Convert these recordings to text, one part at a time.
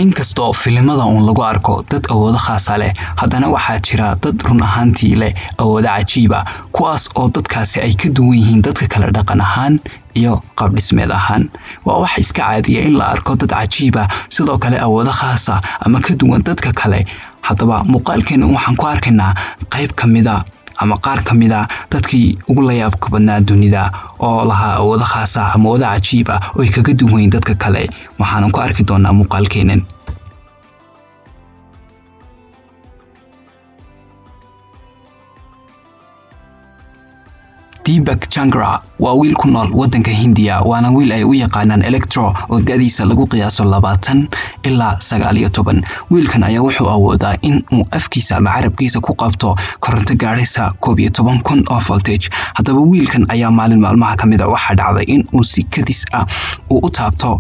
inkastoo filimada lagu arko dad awoodo khaas ah leh, haddana waxaa jira dad run ahaantii leh awoodo cajiiba, kuwaas oo dadkaasi ay ka duwan yihiin dadka kale dhaqan ahaan iyo qaab dhismeed ahaan. Waa wax iska caadiya in la arko dad cajiiba sidoo kale awoodo khaas ah ama ka duwan dadka kale. Haddaba muuqaalkeena waxaan ku arkaynaa qayb kamid ah ama qaar kamid ah dadkii ugu layaabka badnaa dunida oo lahaa awoodo khaas ah ama awoodo cajiib ah oo ay kaga duwan yihiin dadka kale. Waxaan ku arki doonaa muuqaalkeenan. Deepak Chandra waa wiil ku nool wadanka Hindiya, waana wiil ay u yaqaanaan electro oo da'diisa lagu qiyaaso 20 ilaa 19. Wiilkan ayaa wuxuu awoodaa in uu afkiisa ama carabkiisa ku qabto koronto gaaraysa 11,000 oo voltage. Haddaba wiilkan ayaa maalin maalmaha kamid ah waxa dhacday in uu si kadis ah u taabto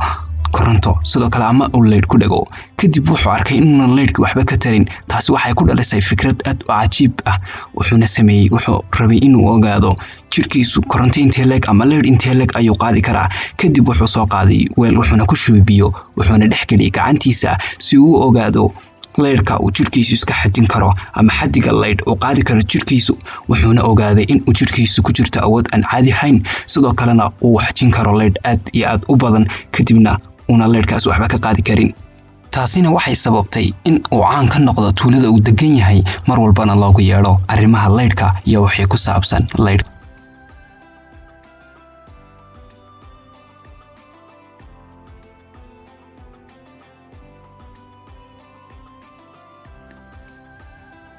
koronto sidoo kale ama uu leed ku dhago. Kadib wuxuu arkay in leedki waxba ka tarin. Taasi waxay ku dhalisay fikrad aad u cajiib ah. Wuxuu rabay inuu ogaado jirkiisu koronto intee leeg ama leed intee leeg ayuu qaadi karaa. Kadib wuxuu soo qaaday weel wuxuuna ku shubay biyo, wuxuuna dhex geliyay gacantiisa si uu u ogaado leedka uu jirkiisu iska xadin karo ama xadiga leed uu qaadi karo jirkiisu. Wuxuuna ogaaday in uu jirkiisu ku jirto awood aan caadi ahayn, sidoo kalena uu xajin karo leed aad iyo aad u badan, kadibna una leedkaas waxba ka qaadi karin. taasina waxay sababtay in uu caan ka noqdo tuulada uu degan yahay, mar walbana loogu yeero arrimaha leedka iyo wixii ku saabsan leedka.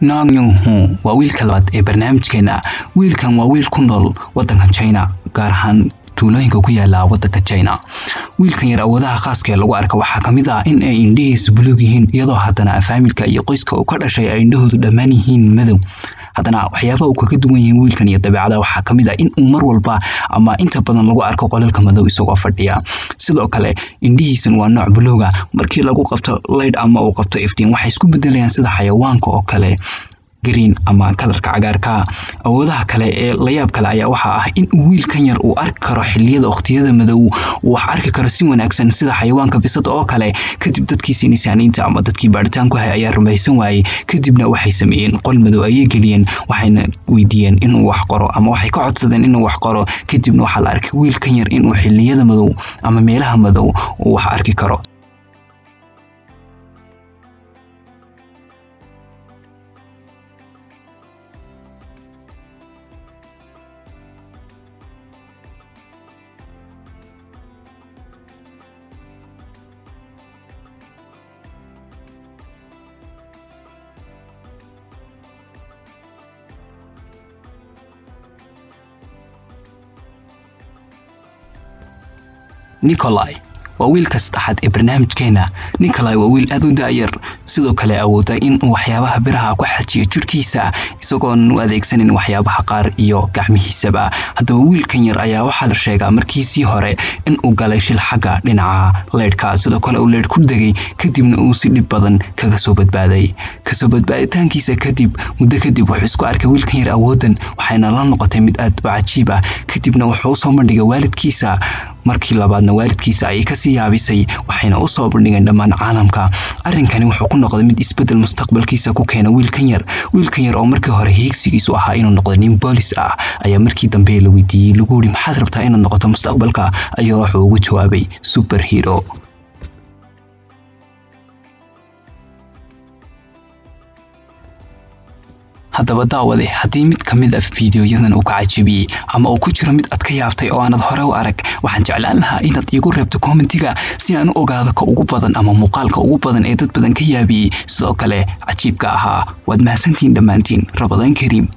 Nangyunhu waa wiilka labaad ee barnaamijkeena. Wiilkan waa wiil ku nool wadanka China, gaar ahaan tuulooyinka ku yaala wadanka China. Wiilkan yar awoodaha khaaska lagu arko waxaa kamid ah in ay indhihiisu buluug yihiin, iyadoo haddana familka iyo qoyska uu ka dhashay ay indhahoodu dhammaan yihiin madow. haddana waxyaabaha uu kaga duwan yahay wiilkan iyo dabeecadaha waxaa kamid ah in uu mar walba ama inta badan lagu arko qolalka madow isagoo fadhiya. Sidoo kale indhihiisan waa nooc buluuga, markii lagu qabto light ama uu qabto iftiin waxay isku bedelayaan sida xayawaanka oo kale, green ama kalarka cagaarka. Awoodaha kale ee layaab kale ayaa waxa ah in wiilkan yar uu arki karo xilliyada waqtiyada madow, uu wax arki karo si wanaagsan sida xayawaanka bisad oo kale. Kadib dadkii saynisaaniinta ama dadkii baaritaanku ayaa rumaysan waayay, kadibna waxay sameeyeen qol madow ayay geliyeen, waxayna weydiiyeen inuu wax qoro ama waxay ka codsadeen inuu wax qoro. Kadibna waxaa la arkay wiilkan yar inuu xilliyada madow ama meelaha madow uu wax arki karo. Nikolai waa wiilka saddexaad ee barnaamijkeena. Nikolai waa wiil aad u daayar, sidoo kale awooda in uu waxyaabaha biraha ku xajiyo jirkiisa isagoo u adeegsanin waxyaabaha qaar iyo gacmihiisaba. Haddaba wiilkan yar ayaa waxaa la sheegaa markiisii hore in uu galay shil xagga dhinaca leedka, sidoo kale uu leed ku degay, kadibna uu si dhib badan kaga soo badbaaday. Kasoo badbaaditaankiisa kadib muddo kadib wuxuu isku arkay wiilkan yar awoodan, waxayna la noqotay mid aad u cajiib ah. Kadibna wuxuu u soo bandhigay waalidkiisa. Markii labaadna waalidkiisa ay ka sii yaabisay, waxayna u soo bandhigeen dhammaan caalamka. Arrinkani wuxuu ku noqday mid isbedel mustaqbalkiisa ku keena wiilkan yar oo markii hore hiigsigiisu ahaa inuu noqdo nin boolis ah, ayaa markii dambe la weydiiyay, lagu yiri maxaad rabtaa inaad noqoto mustaqbalka, ayaa wuxuu ugu jawaabay superhero. haddaba daawade, haddii mid kamid ah fiidiyoyadan uu ka cajabiyay ama uu ku jiro mid aad ka yaabtay oo aanad hore u arag, waxaan jeclaan lahaa inaad iigu reebto commentiga si aan u ogaado ka ugu badan ama muuqaalka ugu badan ee dad badan ka yaabiyay sidoo kale cajiibka ahaa. Waad mahadsantihiin dhammaantiin. Rabadaan kariim.